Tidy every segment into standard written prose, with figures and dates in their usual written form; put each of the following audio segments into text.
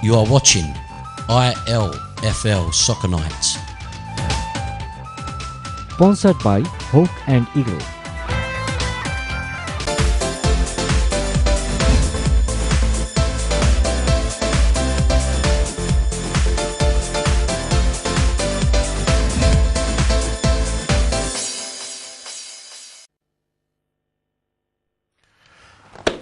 You are watching ILFL Soccer Nights. Sponsored by Hawk and Eagle.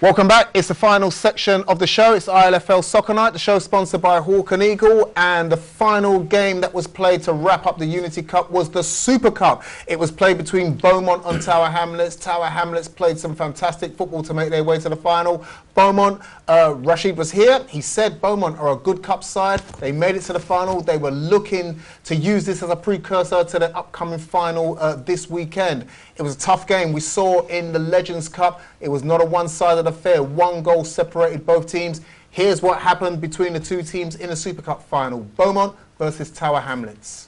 Welcome back. It's the final section of the show. It's ILFL Soccer Night. The show is sponsored by Hawk and Eagle, and the final game that was played to wrap up the Unity Cup was the Super Cup. It was played between Beaumont and Tower Hamlets. Tower Hamlets played some fantastic football to make their way to the final. Beaumont, Rashid was here. He said Beaumont are a good cup side. They made it to the final. They were looking to use this as a precursor to the upcoming final this weekend. It was a tough game. We saw in the Legends Cup, it was not a one-sided affair. One goal separated both teams. Here's what happened between the two teams in the Super Cup final. Beaumont versus Tower Hamlets.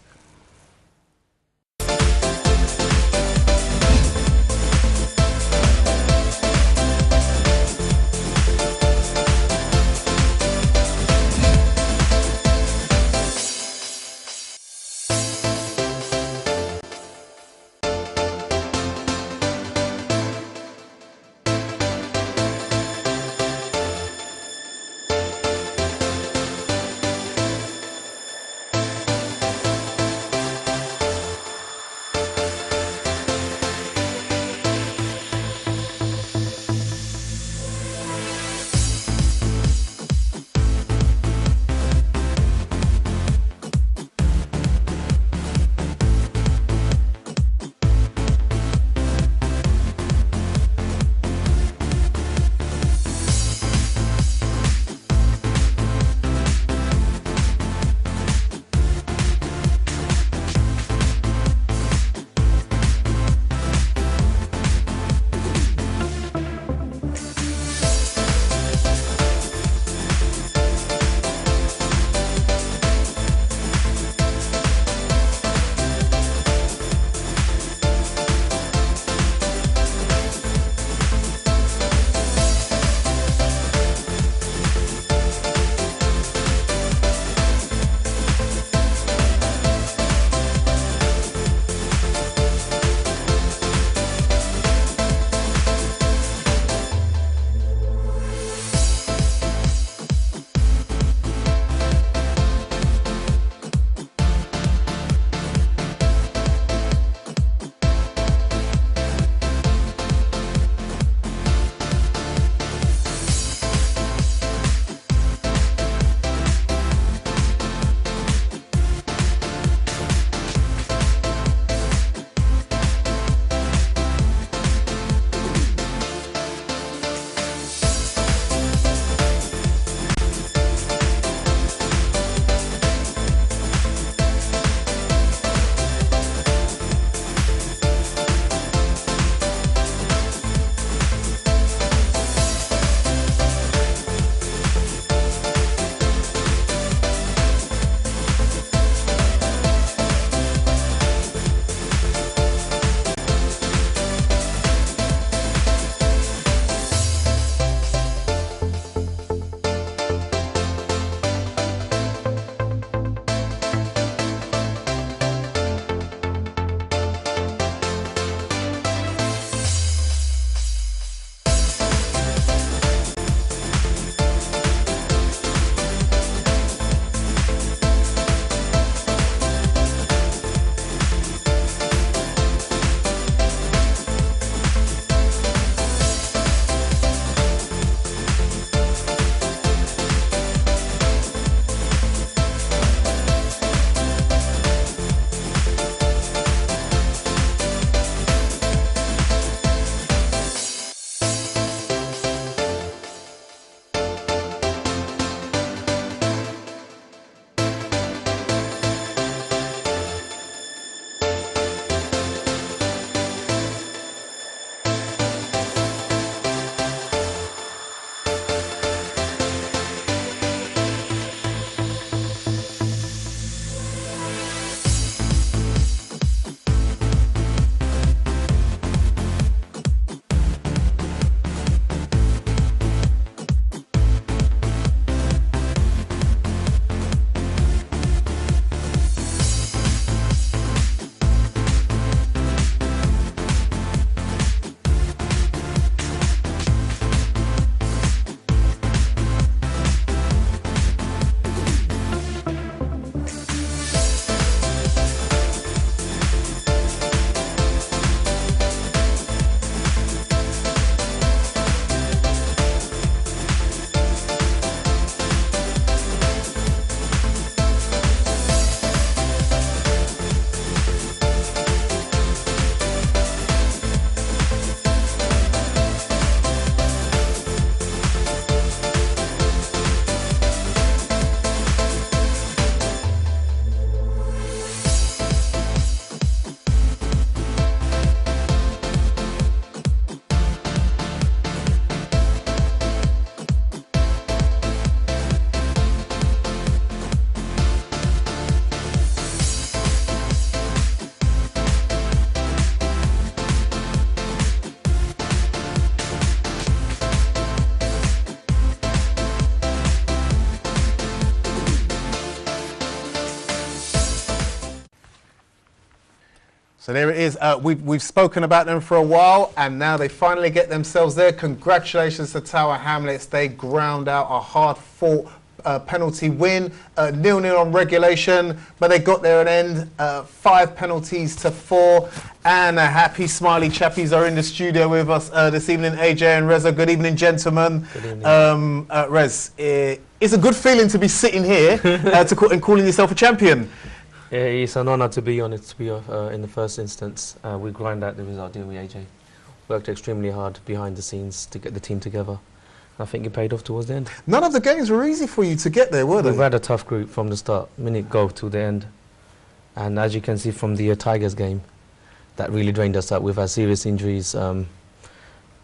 So there it is. We've spoken about them for a while, and now they finally get themselves there. Congratulations to Tower Hamlets. They ground out a hard-fought penalty win, 0-0 on regulation, but they got there in the end, 5 penalties to 4. And happy smiley chappies are in the studio with us this evening, AJ and Reza. Good evening, gentlemen. Good evening. Rez, it's a good feeling to be sitting here and calling yourself a champion. Yeah, it's an honour to be on it. In the first instance, we grind out the result, didn't we, AJ? Worked extremely hard behind the scenes to get the team together. I think it paid off towards the end. None of the games were easy for you to get there, were they? We've had a tough group from the start, minute go to the end. And as you can see from the Tigers game, that really drained us out. We've had serious injuries.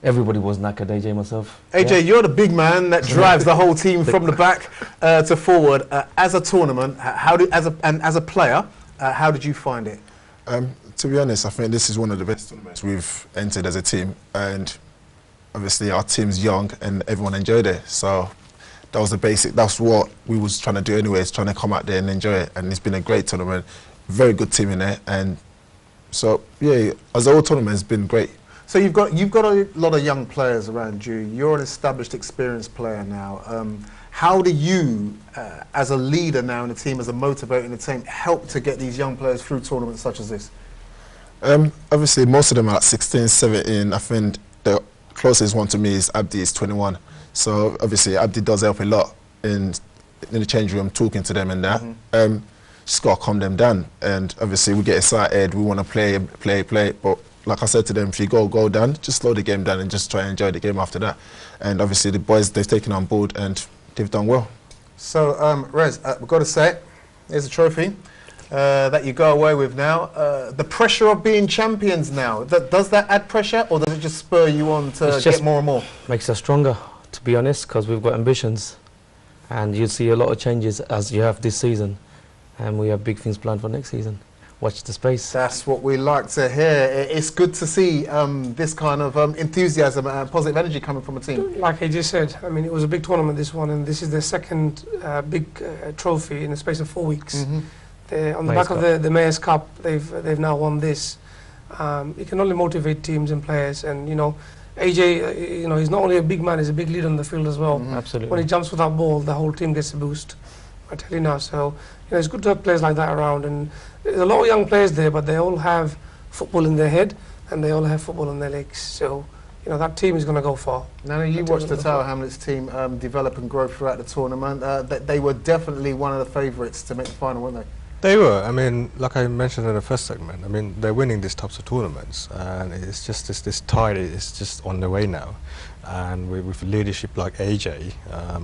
Everybody was knackered, AJ, myself. AJ, yeah. You're the big man that drives the whole team from the back to forward. As a tournament, as a player, how did you find it? To be honest, I think this is one of the best tournaments we've entered as a team, and obviously our team's young and everyone enjoyed it. So that was the basic. That's what we was trying to do anyways, trying to come out there and enjoy it. And it's been a great tournament, very good team in there, and so yeah, as a whole tournament, it's been great. So you've got a lot of young players around you. You're an established, experienced player now. How do you, as a leader now in the team, as a motivator in the team, help to get these young players through tournaments such as this? Obviously, most of them are like 16, 17. I think the closest one to me is Abdi, is 21. So obviously, Abdi does help a lot in the change room, talking to them and that. Mm-hmm. Just got to calm them down. And obviously, we get excited. We want to play. But like I said to them, if you go down, just slow the game down and just try and enjoy the game after that. And obviously, the boys, they've taken on board and they've done well. So, Rez, we've got to say it. Here's a trophy that you go away with now. The pressure of being champions now, does that add pressure, or does it just spur you on to get more and more? Makes us stronger, to be honest, because we've got ambitions. And you'll see a lot of changes as you have this season. And we have big things planned for next season. Watch the space. That's what we like to hear. It's good to see this kind of enthusiasm and positive energy coming from a team. Like I just said, I mean, it was a big tournament, this one, and this is their second big trophy in the space of 4 weeks. Mm-hmm. On the back of the Mayor's Cup, they've now won this. It can only motivate teams and players, and you know, AJ, you know, he's not only a big man, he's a big leader on the field as well. Mm-hmm. Absolutely. When he jumps with that ball, the whole team gets a boost. I tell you now, so you know, it's good to have players like that around, and there's a lot of young players there, but they all have football in their head and they all have football in their legs. So you know, that team is going to go far. Now, you watched the Tower Hamlets team develop and grow throughout the tournament. They were definitely one of the favourites to make the final, weren't they? They were. I mean, like I mentioned in the first segment, I mean, they're winning these types of tournaments, and it's just this tide is just on the way now. And with leadership like AJ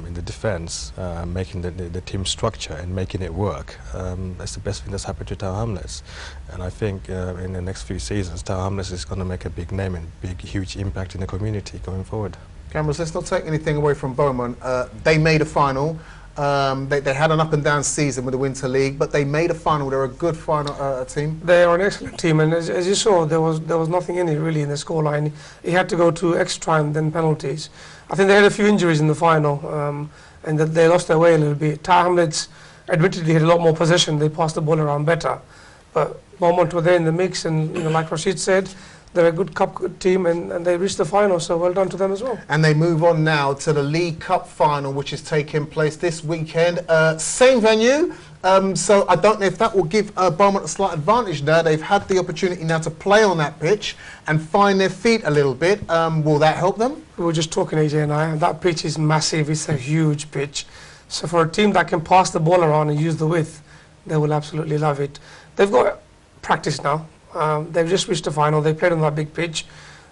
in the defence, making the team structure and making it work, that's the best thing that's happened to Tower Hamlets. And I think in the next few seasons, Tower Hamlets is going to make a big name and huge impact in the community going forward. Cameras, let's not take anything away from Beaumont. They made a final. They had an up and down season with the Winter League, but they made a final. They're a good final team. They are an excellent team, and as you saw, there was nothing in it really in the scoreline. It had to go to extra time, then penalties. I think they had a few injuries in the final, and that they lost their way a little bit. Tower Hamlets admittedly had a lot more possession. They passed the ball around better, but Beaumont were there in the mix, and you know, like Rashid said, they're a good cup team, and they reached the final, so well done to them as well. And they move on now to the League Cup final, which is taking place this weekend. Same venue, so I don't know if that will give Beaumont a slight advantage now. They've had the opportunity now to play on that pitch and find their feet a little bit. Will that help them? We were just talking, AJ and I, and that pitch is massive. It's a huge pitch. So for a team that can pass the ball around and use the width, they will absolutely love it. They've got practice now. They've just reached the final. They played on that big pitch.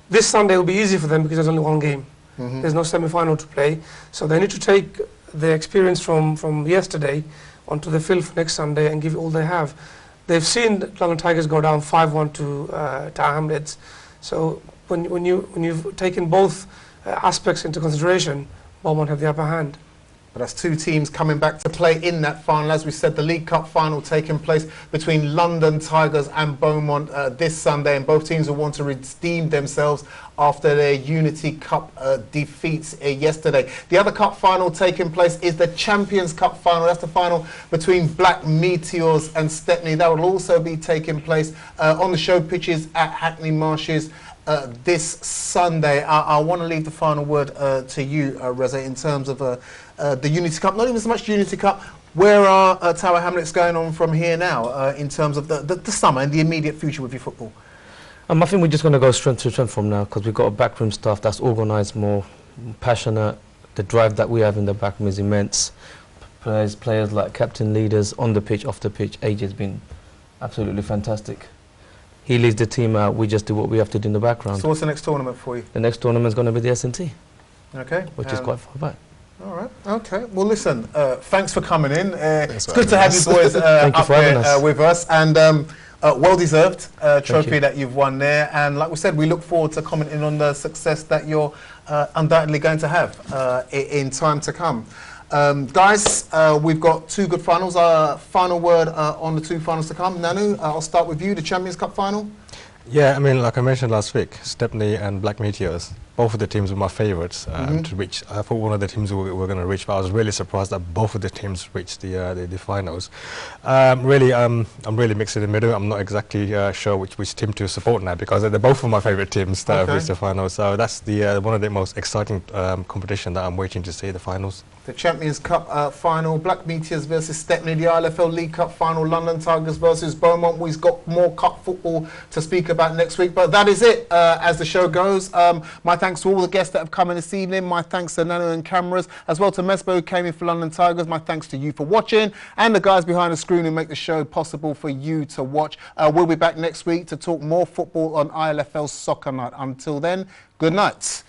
This Sunday will be easy for them because there's only one game. Mm-hmm. There's no semi-final to play. So they need to take the experience from yesterday onto the field for next Sunday and give it all they have. They've seen the London Tigers go down 5-1 to Tower Hamlets. So when you've taken both aspects into consideration, Beaumont have the upper hand. But that's two teams coming back to play in that final. As we said, the League Cup final taking place between London Tigers and Beaumont this Sunday, and both teams will want to redeem themselves after their Unity Cup defeats yesterday. The other cup final taking place is the Champions Cup final. That's the final between Black Meteors and Stepney. That will also be taking place on the show pitches at Hackney Marshes this Sunday. I want to leave the final word to you, Reza, in terms of the Unity Cup. Not even so much Unity Cup. Where are Tower Hamlets going on from here now in terms of the summer and the immediate future with your football? I think we're just going to go strength to strength from now, because we've got a backroom staff that's organised, more passionate. The drive that we have in the backroom is immense. Players like captain, leaders on the pitch, off the pitch. AJ has been absolutely fantastic. He leads the team out. We just do what we have to do in the background. So what's the next tournament for you? The next tournament is going to be the S&T. Okay. Which is quite far back. All right. Okay. Well, listen. Thanks for coming in. It's for good to have you having boys Thank you up for having there us. with us, and well-deserved trophy you. that you've won there. And like we said, we look forward to commenting on the success that you're undoubtedly going to have in time to come. Guys, we've got two good finals. Final word on the two finals to come. Nanu, I'll start with you. The Champions Cup final. Yeah, I mean, like I mentioned last week, Stepney and Black Meteors, both of the teams were my favourites to reach. I thought one of the teams were going to reach, but I was really surprised that both of the teams reached the finals. Really, I'm really mixed in the middle. I'm not exactly sure which team to support now, because they're both of my favourite teams that have reached the finals. So that's the one of the most exciting competition that I'm waiting to see, the finals. The Champions Cup final, Black Meteors versus Stepney. The ILFL League Cup final, London Tigers versus Beaumont. We've got more cup football to speak about next week, but that is it as the show goes. My thanks to all the guests that have come in this evening. My thanks to Nano and cameras, as well to Mesbo, who came in for London Tigers. My thanks to you for watching, and the guys behind the screen who make the show possible for you to watch. We'll be back next week to talk more football on ILFL Soccer Night. Until then, good night.